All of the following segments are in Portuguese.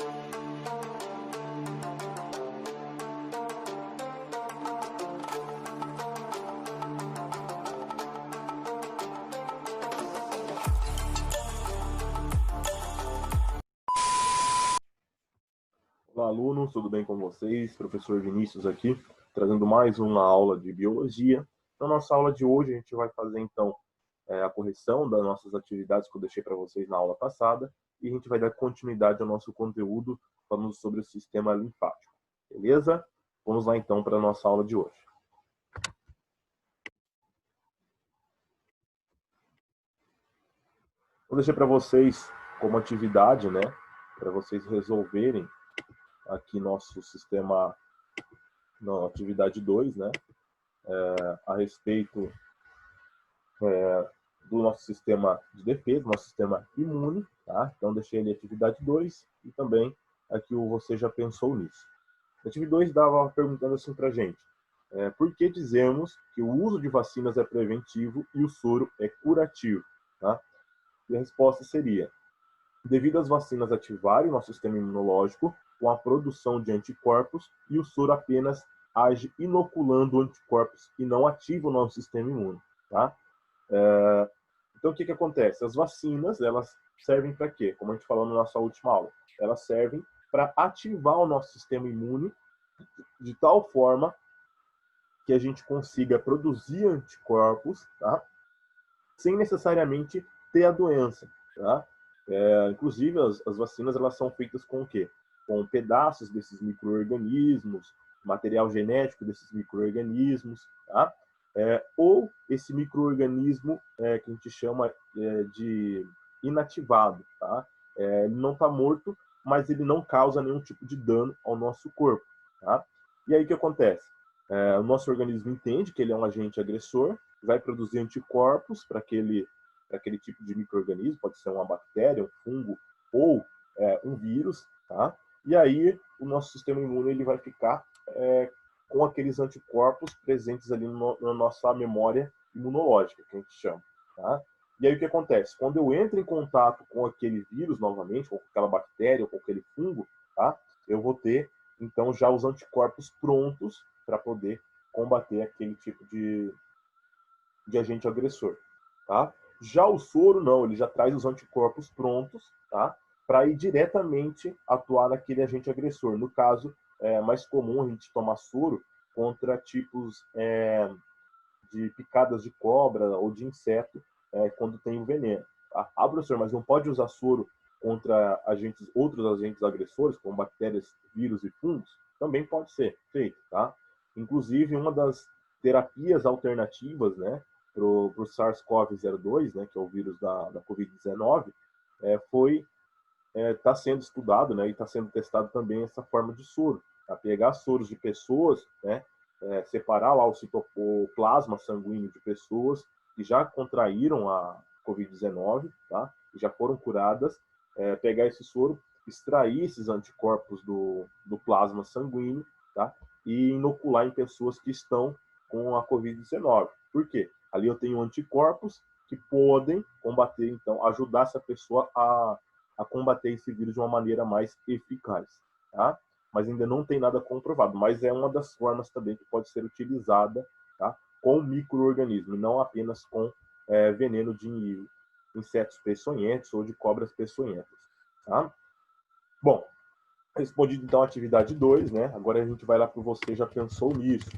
Olá, alunos, tudo bem com vocês? Professor Vinícius aqui, trazendo mais uma aula de biologia. Na nossa aula de hoje, a gente vai fazer, então, a correção das nossas atividades que eu deixei para vocês na aula passada, e a gente vai dar continuidade ao nosso conteúdo falando sobre o sistema linfático. Beleza? Vamos lá, então, para a nossa aula de hoje. Eu deixei para vocês como atividade, né, para vocês resolverem aqui nosso sistema, na atividade 2, né, a respeito do nosso sistema de defesa, nosso sistema imune, tá? Então, deixei ali a atividade 2 e também aqui o Você Já Pensou Nisso. A atividade 2 dava perguntando assim para a gente, por que dizemos que o uso de vacinas é preventivo e o soro é curativo? Tá? E a resposta seria, devido às vacinas ativarem nosso sistema imunológico com a produção de anticorpos e o soro apenas age inoculando anticorpos e não ativa o nosso sistema imune. Tá? Então, o que acontece? As vacinas, elas servem para quê? Como a gente falou na nossa última aula, elas servem para ativar o nosso sistema imune de tal forma que a gente consiga produzir anticorpos, tá? Sem necessariamente ter a doença. Tá? Inclusive, as vacinas elas são feitas com o quê? Com pedaços desses micro-organismos, material genético desses micro-organismos, tá? Ou esse micro-organismo que a gente chama de inativado. Tá? Ele não está morto, mas ele não causa nenhum tipo de dano ao nosso corpo. Tá? E aí o que acontece? O nosso organismo entende que ele é um agente agressor, vai produzir anticorpos para aquele tipo de micro-organismo, pode ser uma bactéria, um fungo ou um vírus, tá? E aí o nosso sistema imune ele vai ficar com aqueles anticorpos presentes ali na nossa memória imunológica, que a gente chama, tá? E aí o que acontece? Quando eu entro em contato com aquele vírus novamente, com aquela bactéria, ou com aquele fungo, tá? Eu vou ter, então, já os anticorpos prontos para poder combater aquele tipo de agente agressor, tá? Já o soro, não, ele já traz os anticorpos prontos, tá? Para ir diretamente atuar naquele agente agressor. No caso, é mais comum a gente tomar soro contra tipos de picadas de cobra ou de inseto quando tem o veneno. Tá? Ah, professor, mas não pode usar soro contra outros agentes agressores, como bactérias, vírus e fungos? Também pode ser feito, tá? Inclusive, uma das terapias alternativas, né, para o SARS-CoV-02, né, que é o vírus da Covid-19, está sendo estudado, né, e está sendo testado também essa forma de soro. Tá? Pegar soros de pessoas, né, separar lá o plasma sanguíneo de pessoas que já contraíram a Covid-19, tá? E já foram curadas, pegar esse soro, extrair esses anticorpos do plasma sanguíneo, tá? E inocular em pessoas que estão com a Covid-19. Por quê? Ali eu tenho anticorpos que podem combater, então, ajudar essa pessoa a combater esse vírus de uma maneira mais eficaz, tá? Mas ainda não tem nada comprovado, mas é uma das formas também que pode ser utilizada, tá? Com micro-organismos, não apenas com veneno de insetos peçonhentos ou de cobras peçonhentas, tá? Bom, respondido então a atividade 2, né? Agora a gente vai lá para Você Já Pensou Nisso.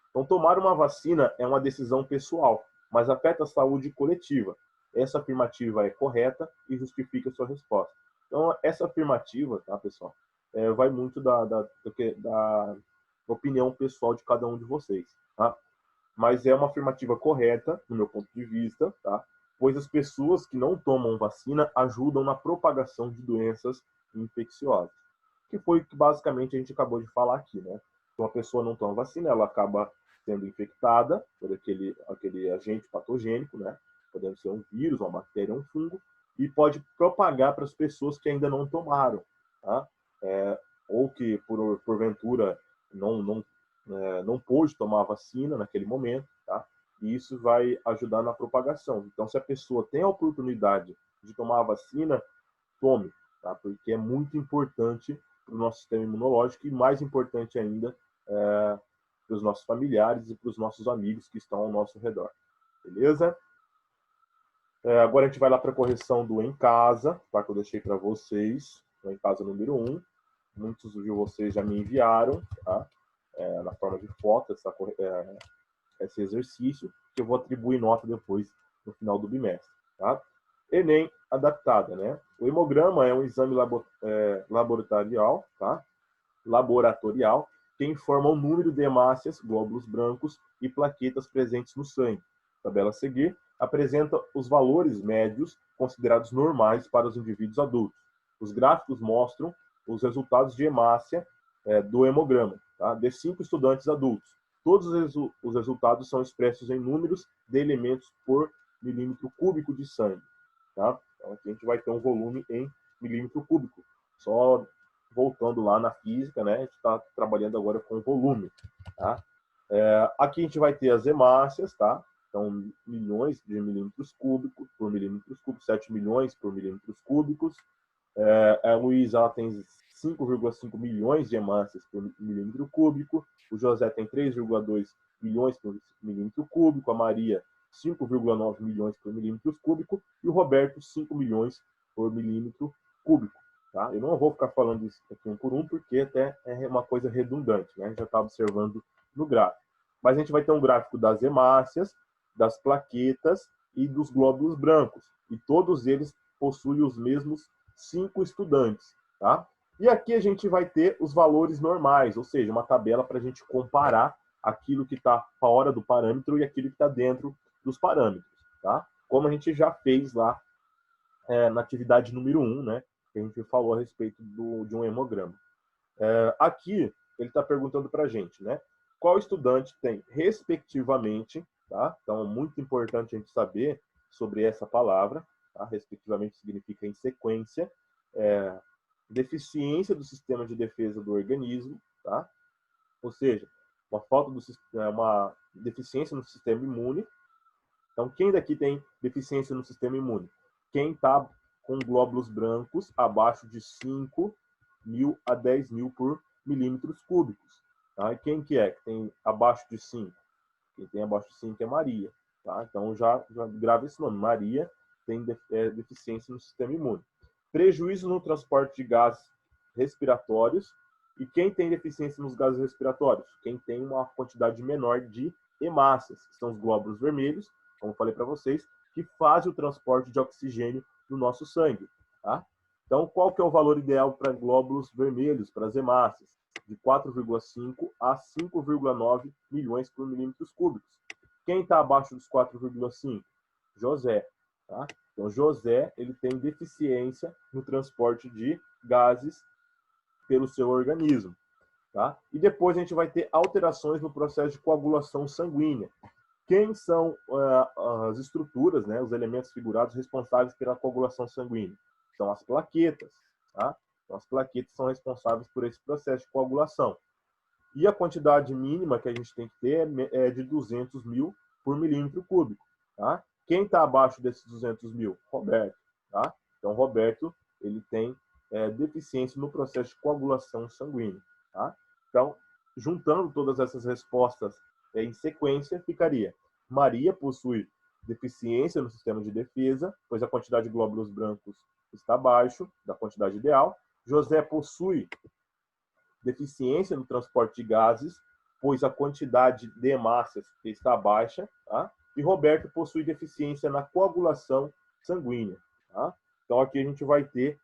Então, tomar uma vacina é uma decisão pessoal, mas afeta a saúde coletiva. Essa afirmativa é correta e justifica a sua resposta. Então, essa afirmativa, tá, pessoal, vai muito da opinião pessoal de cada um de vocês, tá? Mas é uma afirmativa correta, no meu ponto de vista, tá? Pois as pessoas que não tomam vacina ajudam na propagação de doenças infecciosas, que foi o que basicamente a gente acabou de falar aqui, né? Se uma pessoa não toma vacina, ela acaba sendo infectada por aquele agente patogênico, né? Podendo ser um vírus, uma bactéria, um fungo, e pode propagar para as pessoas que ainda não tomaram, tá? Ou que porventura não pôde tomar a vacina naquele momento, tá? E isso vai ajudar na propagação. Então, se a pessoa tem a oportunidade de tomar a vacina, tome, tá? Porque é muito importante para o nosso sistema imunológico e mais importante ainda para os nossos familiares e para os nossos amigos que estão ao nosso redor. Beleza? Agora a gente vai lá para a correção do em casa, tá? Que eu deixei para vocês, o em casa número 1. Muitos de vocês já me enviaram, tá? Na forma de foto, esse exercício, que eu vou atribuir nota depois no final do bimestre. Tá? Enem adaptada, né? O hemograma é um exame laboratorial, tá? Que informa o número de hemácias, glóbulos brancos e plaquetas presentes no sangue. A tabela a seguir apresenta os valores médios considerados normais para os indivíduos adultos. Os gráficos mostram os resultados de hemácia do hemograma, tá? De 5 estudantes adultos. Todos os resultados são expressos em números de elementos por milímetro cúbico de sangue. Tá? Então, aqui a gente vai ter um volume em milímetro cúbico. Só voltando lá na física, né? A gente está trabalhando agora com volume. Tá? Aqui a gente vai ter as hemácias, tá? Então, milhões de milímetros cúbicos por milímetros cúbicos, 7 milhões por milímetros cúbicos. A Luísa ela tem 5,5 milhões de hemácias por milímetro cúbico. O José tem 3,2 milhões por milímetro cúbico. A Maria, 5,9 milhões por milímetro cúbico. E o Roberto, 5 milhões por milímetro cúbico. Tá? Eu não vou ficar falando isso aqui um por um, porque até é uma coisa redundante, né? A gente já está observando no gráfico. Mas a gente vai ter um gráfico das hemácias, das plaquetas e dos glóbulos brancos. E todos eles possuem os mesmos 5 estudantes. Tá? E aqui a gente vai ter os valores normais, ou seja, uma tabela para a gente comparar aquilo que está fora do parâmetro e aquilo que está dentro dos parâmetros. Tá? Como a gente já fez lá na atividade número 1, né, que a gente falou a respeito de um hemograma. Aqui ele está perguntando para a gente, né, qual estudante tem, respectivamente, tá? Então é muito importante a gente saber sobre essa palavra, tá? Respectivamente significa em sequência, deficiência do sistema de defesa do organismo, tá? Ou seja, uma deficiência no sistema imune. Então, quem daqui tem deficiência no sistema imune? Quem está com glóbulos brancos abaixo de 5.000 a 10.000 por milímetros cúbicos. Tá? E quem que tem abaixo de 5? Quem tem abaixo de 5 é Maria. Tá? Então, já grava esse nome. Maria tem deficiência no sistema imune. Prejuízo no transporte de gases respiratórios. E quem tem deficiência nos gases respiratórios? Quem tem uma quantidade menor de hemácias, que são os glóbulos vermelhos, como eu falei para vocês, que fazem o transporte de oxigênio no nosso sangue. Tá? Então, qual que é o valor ideal para glóbulos vermelhos, para as hemácias? De 4,5 a 5,9 milhões por milímetros cúbicos. Quem está abaixo dos 4,5? José. Tá? Então, José ele tem deficiência no transporte de gases pelo seu organismo. Tá? E depois a gente vai ter alterações no processo de coagulação sanguínea. Quem são as estruturas, né, os elementos figurados responsáveis pela coagulação sanguínea? São as plaquetas. Tá? Então, as plaquetas são responsáveis por esse processo de coagulação. E a quantidade mínima que a gente tem que ter é de 200 mil por milímetro cúbico. Tá? Quem está abaixo desses 200 mil? Roberto. Tá? Então, Roberto ele tem deficiência no processo de coagulação sanguínea. Tá? Então, juntando todas essas respostas em sequência, ficaria: Maria possui deficiência no sistema de defesa, pois a quantidade de glóbulos brancos está abaixo da quantidade ideal. José possui deficiência no transporte de gases, pois a quantidade de hemácias está baixa. Tá? E Roberto possui deficiência na coagulação sanguínea. Tá? Então, aqui a gente vai ter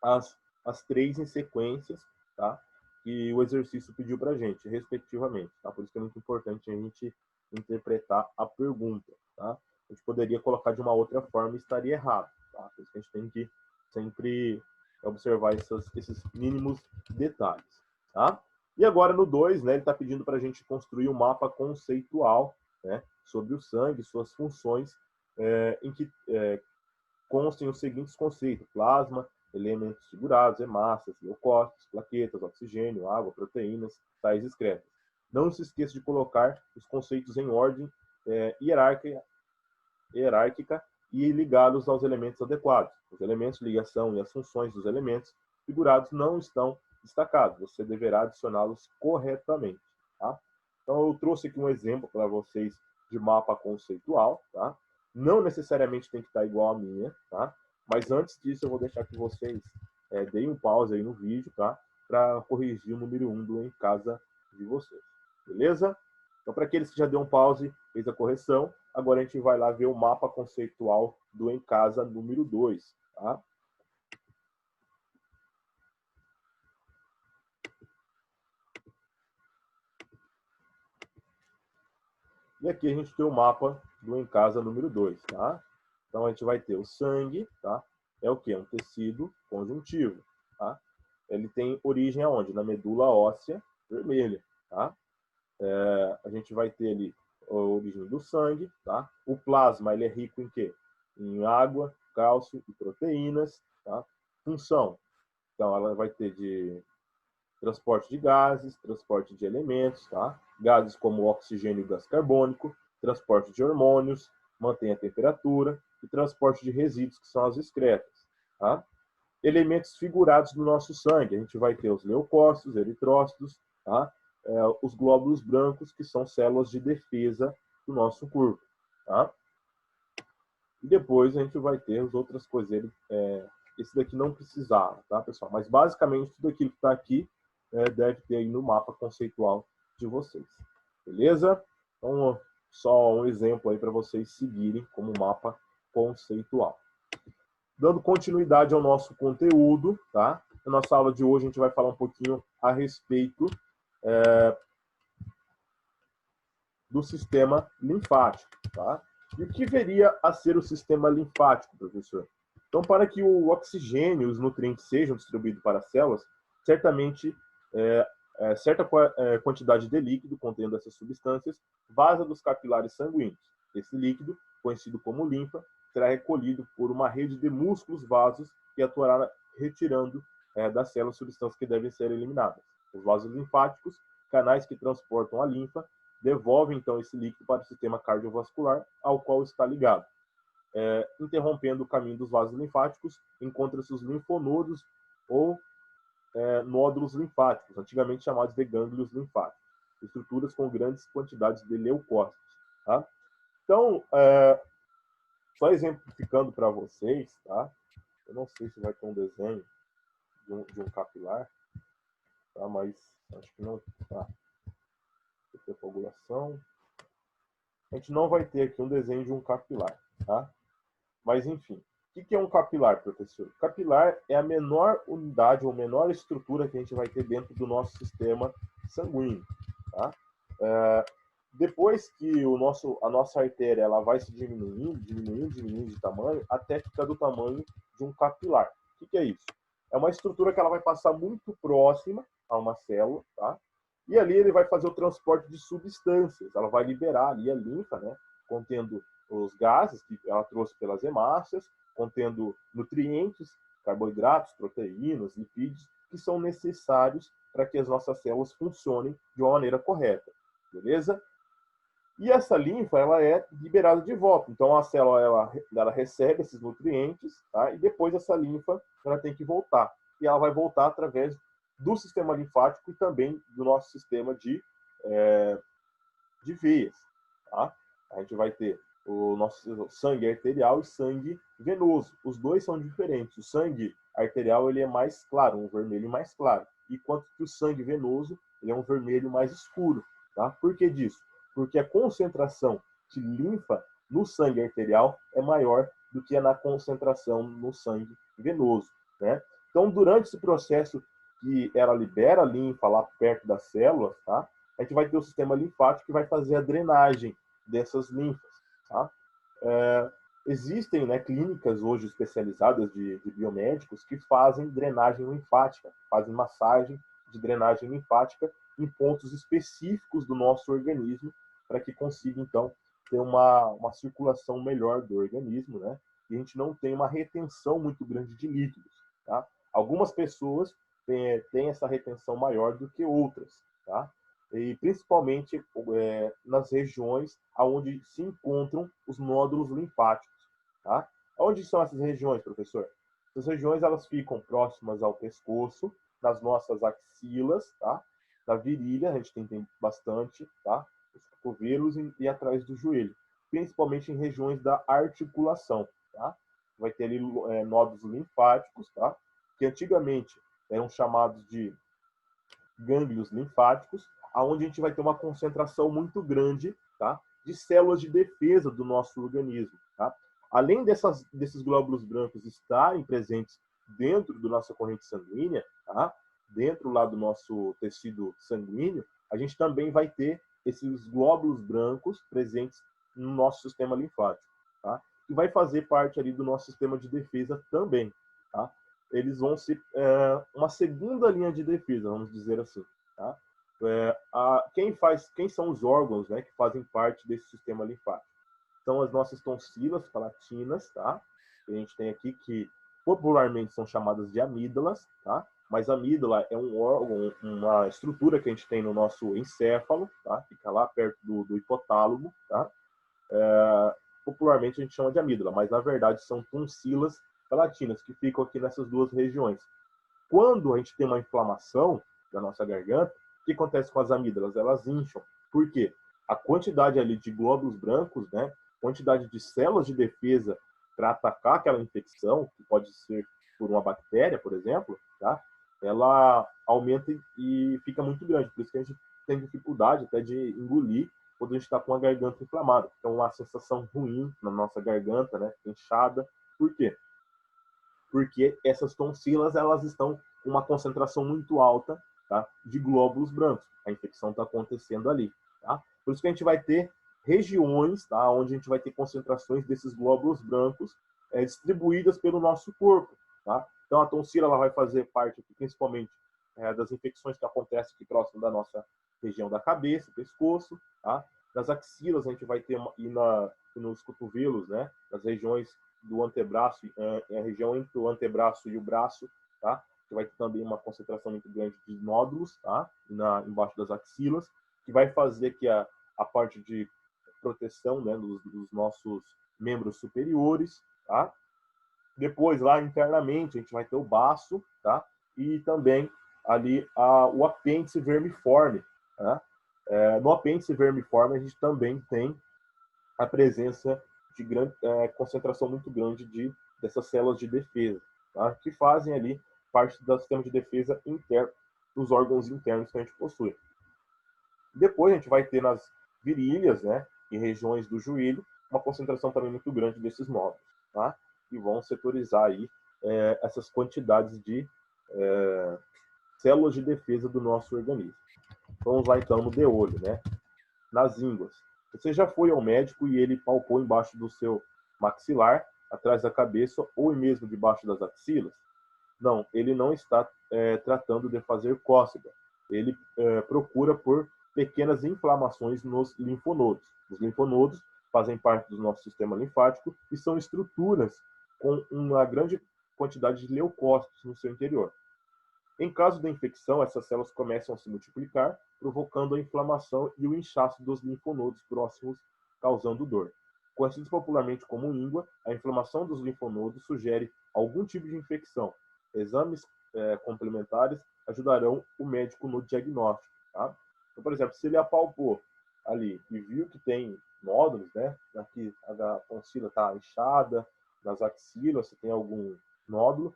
as 3 em sequências, tá? Que o exercício pediu para a gente, respectivamente. Tá? Por isso que é muito importante a gente interpretar a pergunta. Tá? A gente poderia colocar de uma outra forma e estaria errado. Tá? Por isso que a gente tem que sempre observar esses mínimos detalhes. Tá? E agora no 2, né, ele está pedindo para a gente construir um mapa conceitual, né, sobre o sangue, suas funções, em que constem os seguintes conceitos: plasma, elementos figurados, hemácias, leucócitos, plaquetas, oxigênio, água, proteínas, sais excretas. Não se esqueça de colocar os conceitos em ordem hierárquica e ligá-los aos elementos adequados. Os elementos de ligação e as funções dos elementos figurados não estão destacados. Você deverá adicioná-los corretamente. Tá? Então, eu trouxe aqui um exemplo para vocês de mapa conceitual. Tá? Não necessariamente tem que estar igual a minha, tá? Mas antes disso, eu vou deixar que vocês deem um pause aí no vídeo, tá? Para corrigir o número 1 do em casa de vocês. Beleza? Então, para aqueles que já deu um pause, fez a correção, agora a gente vai lá ver o mapa conceitual do em casa número 2. Tá? E aqui a gente tem o mapa do em casa número 2. Tá? Então, a gente vai ter o sangue, tá? É o quê? Um tecido conjuntivo. Tá? Ele tem origem aonde? Na medula óssea vermelha. Tá? A gente vai ter ali a origem do sangue, tá? O plasma, ele é rico em quê? Em água, cálcio e proteínas, tá? Função, então ela vai ter de transporte de gases, transporte de elementos, tá? Gases como oxigênio e gás carbônico, transporte de hormônios, mantém a temperatura e transporte de resíduos, que são as excretas, tá? Elementos figurados no nosso sangue, a gente vai ter os leucócitos, eritrócitos, tá? Os glóbulos brancos, que são células de defesa do nosso corpo. Tá? E depois a gente vai ter as outras coisas. Esse daqui não precisava, tá, pessoal? Mas basicamente tudo aquilo que está aqui deve ter aí no mapa conceitual de vocês. Beleza? Então, só um exemplo aí para vocês seguirem como mapa conceitual. Dando continuidade ao nosso conteúdo, tá? Na nossa aula de hoje a gente vai falar um pouquinho a respeito do sistema linfático, tá? E o que viria a ser o sistema linfático, professor? Então, para que o oxigênio e os nutrientes sejam distribuídos para as células, certamente certa quantidade de líquido contendo essas substâncias vaza dos capilares sanguíneos. Esse líquido, conhecido como linfa, será recolhido por uma rede de músculos vasos que atuará retirando das células substâncias que devem ser eliminadas. Os vasos linfáticos, canais que transportam a linfa, devolvem então esse líquido para o sistema cardiovascular ao qual está ligado. Interrompendo o caminho dos vasos linfáticos, encontram-se os linfonodos ou nódulos linfáticos, antigamente chamados de gânglios linfáticos, estruturas com grandes quantidades de leucócitos. Tá? Então, só exemplificando para vocês, tá? Eu não sei se vai ter um desenho de um capilar, tá? Mas acho que não. Tá. Coagulação. A gente não vai ter aqui um desenho de um capilar, tá? Mas, enfim, o que é um capilar, professor? Capilar é a menor unidade ou menor estrutura que a gente vai ter dentro do nosso sistema sanguíneo, tá? Depois que a nossa artéria ela vai se diminuindo de tamanho, até ficar do tamanho de um capilar. O que é isso? É uma estrutura que ela vai passar muito próxima a uma célula, tá? E ali ele vai fazer o transporte de substâncias. Ela vai liberar ali a linfa, né? Contendo os gases que ela trouxe pelas hemácias, contendo nutrientes, carboidratos, proteínas, lipídios, que são necessários para que as nossas células funcionem de uma maneira correta. Beleza? E essa linfa ela é liberada de volta. Então a célula ela recebe esses nutrientes, tá? E depois essa linfa ela tem que voltar. E ela vai voltar através do sistema linfático e também do nosso sistema de veias. Tá? A gente vai ter o nosso sangue arterial e sangue venoso. Os dois são diferentes. O sangue arterial ele é mais claro, um vermelho mais claro, enquanto que o sangue venoso ele é um vermelho mais escuro. Tá? Por que disso? Porque a concentração de linfa no sangue arterial é maior do que na concentração no sangue venoso. Né? Então, durante esse processo que ela libera a linfa lá perto das células, tá? A gente vai ter o sistema linfático que vai fazer a drenagem dessas linfas. Tá? Existem, né, clínicas hoje especializadas de biomédicos que fazem drenagem linfática, fazem massagem de drenagem linfática em pontos específicos do nosso organismo para que consiga, então, ter uma circulação melhor do organismo, né? E a gente não tem uma retenção muito grande de líquidos. Tá? Algumas pessoas têm essa retenção maior do que outras, tá? E principalmente nas regiões onde se encontram os nódulos linfáticos. Tá? Onde são essas regiões, professor? Essas regiões elas ficam próximas ao pescoço, nas nossas axilas, tá? Na virilha, a gente tem bastante, tá? Os cotovelos e atrás do joelho, principalmente em regiões da articulação, tá? Vai ter ali nódulos linfáticos, tá? Que antigamente eram chamados de gânglios linfáticos, aonde a gente vai ter uma concentração muito grande, tá? De células de defesa do nosso organismo, tá? Além desses glóbulos brancos estarem presentes dentro da nossa corrente sanguínea, tá? Dentro lá do nosso tecido sanguíneo, a gente também vai ter esses glóbulos brancos presentes no nosso sistema linfático, tá? Que vai fazer parte ali do nosso sistema de defesa também, tá? Eles vão ser uma segunda linha de defesa, vamos dizer assim, tá? Quem são os órgãos, né, que fazem parte desse sistema linfático? São as nossas tonsilas palatinas, tá? Que a gente tem aqui, que popularmente são chamadas de amígdalas, tá? Mas a amígdala é um órgão, uma estrutura que a gente tem no nosso encéfalo, tá? Fica lá perto do hipotálamo, tá? Popularmente a gente chama de amígdala, mas na verdade são tonsilas palatinas que ficam aqui nessas duas regiões. Quando a gente tem uma inflamação da nossa garganta, o que acontece com as amígdalas? Elas incham. Por quê? A quantidade ali de glóbulos brancos, né? Quantidade de células de defesa para atacar aquela infecção, que pode ser por uma bactéria, por exemplo, tá? Ela aumenta e fica muito grande. Por isso que a gente tem dificuldade até de engolir quando a gente está com a garganta inflamada. Então, uma sensação ruim na nossa garganta, né? Inchada. Por quê? Porque essas tonsilas elas estão com uma concentração muito alta, tá, de glóbulos brancos. A infecção está acontecendo ali. Tá? Por isso que a gente vai ter regiões, tá, onde a gente vai ter concentrações desses glóbulos brancos distribuídas pelo nosso corpo. Tá? Então a tonsila ela vai fazer parte aqui, principalmente das infecções que acontecem aqui próximo da nossa região da cabeça, pescoço. Tá? Nas axilas a gente vai ter e nos cotovelos, né, nas regiões do antebraço, a região entre o antebraço e o braço, tá? Que vai ter também uma concentração muito grande de nódulos, tá? Embaixo das axilas, que vai fazer que a parte de proteção, né, dos nossos membros superiores, tá? Depois, lá internamente, a gente vai ter o baço, tá? E também ali o apêndice vermiforme, tá? No apêndice vermiforme, a gente também tem a presença de grande concentração muito grande dessas células de defesa, tá? Que fazem ali parte do sistema de defesa interno, dos órgãos internos que a gente possui. Depois a gente vai ter nas virilhas, né, e regiões do joelho, uma concentração também muito grande desses nódulos, tá? Que vão setorizar aí essas quantidades de células de defesa do nosso organismo. Vamos lá então no de olho, né? Nas ínguas. Você já foi ao médico e ele palpou embaixo do seu maxilar, atrás da cabeça ou mesmo debaixo das axilas? Não, ele não está tratando de fazer cócega. Ele procura por pequenas inflamações nos linfonodos. Os linfonodos fazem parte do nosso sistema linfático e são estruturas com uma grande quantidade de leucócitos no seu interior. Em caso da infecção, essas células começam a se multiplicar, provocando a inflamação e o inchaço dos linfonodos próximos, causando dor. Conhecidos popularmente como íngua, a inflamação dos linfonodos sugere algum tipo de infecção. Exames complementares ajudarão o médico no diagnóstico. Tá? Então, por exemplo, se ele apalpou ali e viu que tem nódulos, né? Aqui a tonsila está inchada, nas axilas você tem algum nódulo,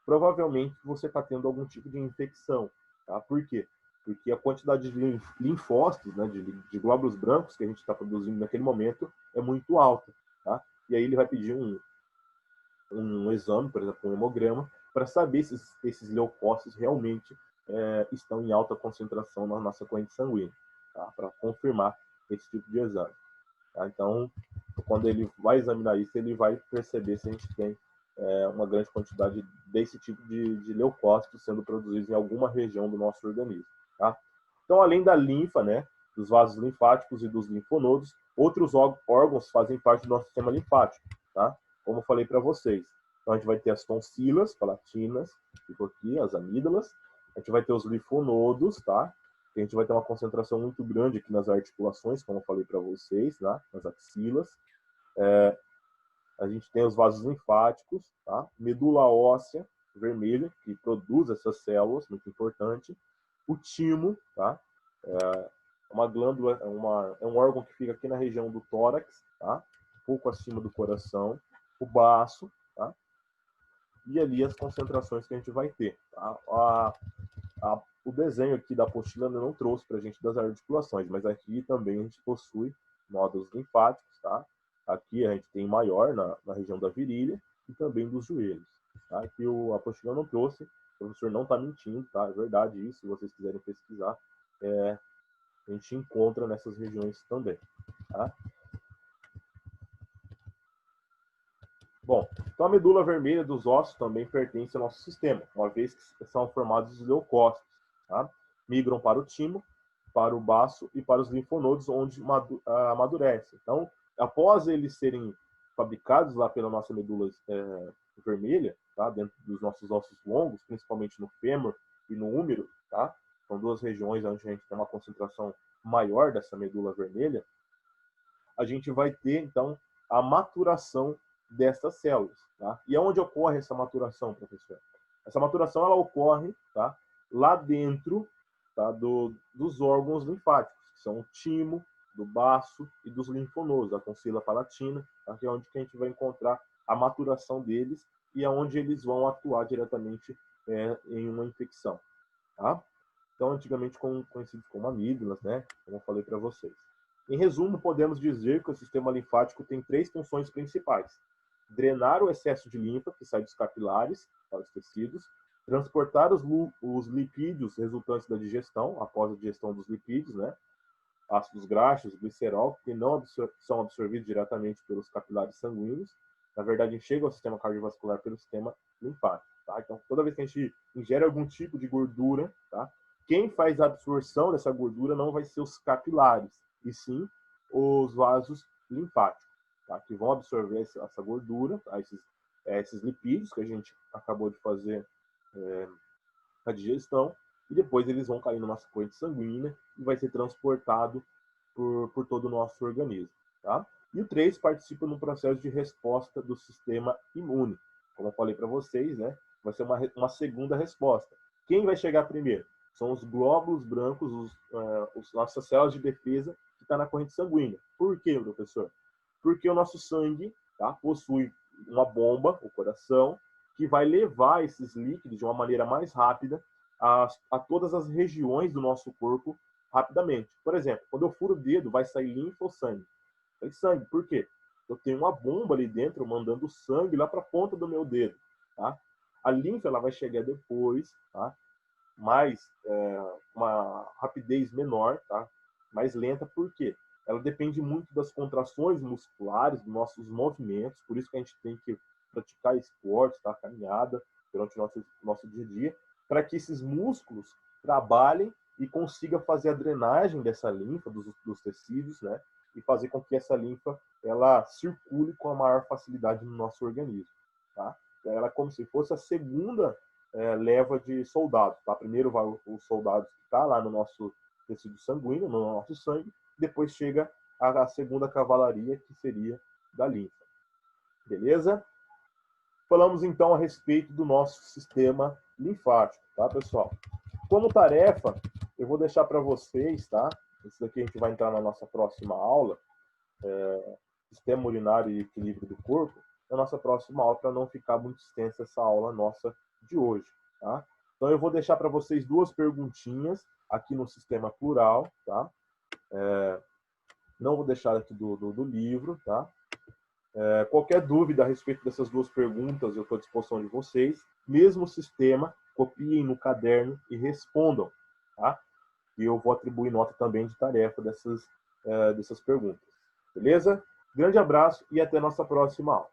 provavelmente você está tendo algum tipo de infecção. Tá? Por quê? Porque a quantidade de linfócitos, né, de glóbulos brancos que a gente está produzindo naquele momento é muito alta. Tá? E aí ele vai pedir um exame, por exemplo, um hemograma, para saber se esses leucócitos realmente estão em alta concentração na nossa corrente sanguínea, tá? Para confirmar esse tipo de exame. Tá? Então, quando ele vai examinar isso, ele vai perceber se a gente tem uma grande quantidade desse tipo de leucócitos sendo produzidos em alguma região do nosso organismo. Tá? Então, além da linfa, né, dos vasos linfáticos e dos linfonodos, outros órgãos fazem parte do nosso sistema linfático, tá? Como eu falei para vocês. Então, a gente vai ter as tonsilas palatinas, ficou aqui, as amígdalas. A gente vai ter os linfonodos, tá? A gente vai ter uma concentração muito grande aqui nas articulações, como eu falei para vocês, tá? Nas axilas. a gente tem os vasos linfáticos, tá? Medula óssea vermelha, que produz essas células, muito importante. O timo, tá? Uma glândula, é um órgão que fica aqui na região do tórax, tá? Um pouco acima do coração. O baço, tá? E ali as concentrações que a gente vai ter. Tá? O desenho aqui da apostila eu não trouxe para a gente das articulações, mas aqui também a gente possui nódulos linfáticos, tá? Aqui a gente tem maior na região da virilha e também dos joelhos. Tá? Aqui a apostila não trouxe, o professor não está mentindo, tá? É verdade isso, se vocês quiserem pesquisar, a gente encontra nessas regiões também. Tá? Bom, então a medula vermelha dos ossos também pertence ao nosso sistema, uma vez que são formados os leucócitos, tá? Migram para o timo, para o baço e para os linfonodos, onde amadurece. Então, após eles serem fabricados lá pela nossa medula vermelha, tá? Dentro dos nossos ossos longos, principalmente no fêmur e no úmero, tá? São duas regiões onde a gente tem uma concentração maior dessa medula vermelha, a gente vai ter, então, a maturação dessas células. Tá? E aonde ocorre essa maturação, professor? Essa maturação ela ocorre, tá, lá dentro, tá, dos órgãos linfáticos, que são o timo, do baço e dos linfonodos, da tonsila palatina, tá, que é onde que a gente vai encontrar a maturação deles e aonde eles vão atuar diretamente em uma infecção. Tá? Então, antigamente conhecidos como amígdalas, né, como eu falei para vocês. Em resumo, podemos dizer que o sistema linfático tem 3 funções principais: drenar o excesso de linfa que sai dos capilares para os tecidos, transportar os lipídios resultantes da digestão, após a digestão dos lipídios, né? Ácidos graxos, glicerol, que não são absorvidos diretamente pelos capilares sanguíneos, na verdade, chegam ao sistema cardiovascular pelo sistema linfático. Tá? Então, toda vez que a gente ingere algum tipo de gordura, tá? Quem faz a absorção dessa gordura não vai ser os capilares, e sim os vasos linfáticos, tá? Que vão absorver essa gordura, tá? Esses lipídios que a gente acabou de fazer a digestão, e depois eles vão cair na nossa corrente sanguínea e vai ser transportado por todo o nosso organismo. Tá? E o 3 participa no processo de resposta do sistema imune. Como eu falei para vocês, né? Vai ser uma segunda resposta. Quem vai chegar primeiro? São os glóbulos brancos, nossas células de defesa que estão na corrente sanguínea. Por quê, professor? Porque o nosso sangue, tá, possui uma bomba, o coração, que vai levar esses líquidos de uma maneira mais rápida a todas as regiões do nosso corpo rapidamente. Por exemplo, quando eu furo o dedo, vai sair linfa ou sangue? Sai sangue. Por quê? Eu tenho uma bomba ali dentro mandando sangue lá para a ponta do meu dedo. Tá? A linfa ela vai chegar depois, tá? Mais uma rapidez menor, tá? Mais lenta. Por quê? Ela depende muito das contrações musculares, dos nossos movimentos, por isso que a gente tem que praticar esporte, tá? Caminhada durante o nosso dia a dia, para que esses músculos trabalhem e consiga fazer a drenagem dessa linfa, dos tecidos, né? E fazer com que essa linfa ela circule com a maior facilidade no nosso organismo. Tá? Ela é como se fosse a segunda leva de soldados. Tá? Primeiro vai os soldados que está lá no nosso tecido sanguíneo, no nosso sangue, depois chega a segunda cavalaria, que seria da linfa. Beleza? Falamos então a respeito do nosso sistema linfático, tá, pessoal? Como tarefa, eu vou deixar para vocês, tá? Isso daqui a gente vai entrar na nossa próxima aula, sistema urinário e equilíbrio do corpo, na nossa próxima aula, para não ficar muito extensa essa aula nossa de hoje, tá? Então eu vou deixar para vocês 2 perguntinhas aqui no sistema plural, tá? Não vou deixar aqui do livro, tá? Qualquer dúvida a respeito dessas 2 perguntas, eu estou à disposição de vocês. Mesmo sistema, copiem no caderno e respondam, tá? E eu vou atribuir nota também de tarefa dessas perguntas. Beleza? Grande abraço e até nossa próxima aula.